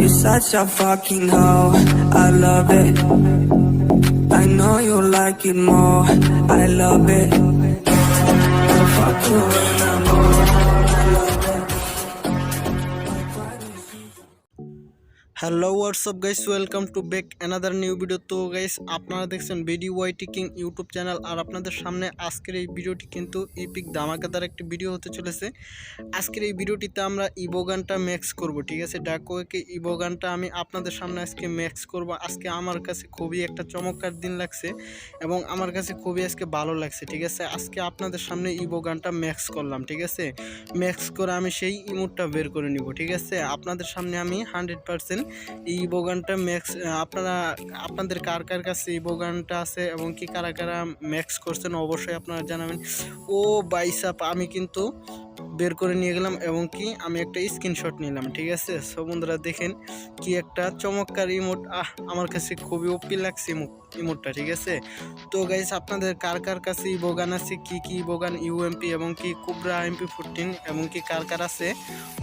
You're such a fucking hoe, I love it. I know you like it more, I love it. I'll fuck you when I'm bored, I love it. Hello WhatsApp guys, welcome to back another new video. তো guys, আপনারা দেখছেন BDYT king YouTube channel, আর আপনাদের সামনে আজকের এই ভিডিওটি কিন্তু epic ধামাকাদার একটি ভিডিও হতে চলেছে। আজকের এই ভিডিওটিতে আমরা ইভো গানটা ম্যাক্স করব, ঠিক আছে। ডাকোয়েকে ইভো গানটা আমি আপনাদের সামনে আজকে ম্যাক্স করব। আজকে আমার কাছে খুবই একটা চমৎকার দিন লাগছে এবং আমার কাছে খুবই আজকে ভালো লাগছে, ঠিক আছে। আজকে আপনাদের সামনে ইভো গানটা ম্যাক্স করলাম, ঠিক আছে। ম্যাক্স করে আমি সেই ইমোটটা বের করে নিব, ঠিক আছে। আপনাদের সামনে আমি 100% এই ইভো গানটা ম্যাক্স, আপনাদের কার কার কাছে ইভো গানটা আছে এবং কি কারা কারা ম্যাক্স করছেন অবশ্যই আপনারা জানাবেন। ও বাইসাপ, আমি কিন্তু বের করে নিয়ে গেলাম এবং কি আমি একটা স্ক্রিনশট নিলাম, ঠিক আছে। সো বন্ধুরা দেখেন কি একটা চমৎকার ইমোট, আমার কাছে খুবই ওপি লাগছে ইমোটটা, ঠিক আছে। তো গাইস, আপনাদের কার কার কাছে ইভো গান আছে, কি কি ইভো গান ইউএমপি এবং কি কুবরা MP14 এবং কি কার কার আছে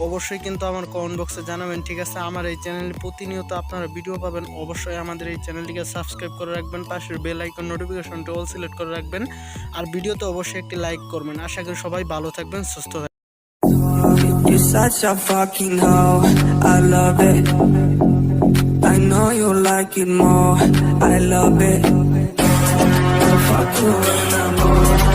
অবশ্যই কিন্তু আমার কমেন্ট বক্সে জানাবেন, ঠিক আছে। আমার এই চ্যানেলে প্রতিনিয়ত আপনারা ভিডিও পাবেন, অবশ্যই আমাদের এই চ্যানেলটিকে সাবস্ক্রাইব করে রাখবেন, পাশের বেল আইকন নোটিফিকেশনটা অল সিলেক্ট করে রাখবেন, আর ভিডিওতে অবশ্যই একটি লাইক করবেন। আশা করি সবাই ভালো থাকবেন, সুস্থ থাকবেন। You're such a fucking hoe, I love it. I know you like it more, I love it. I'll fuck you when I'm bored.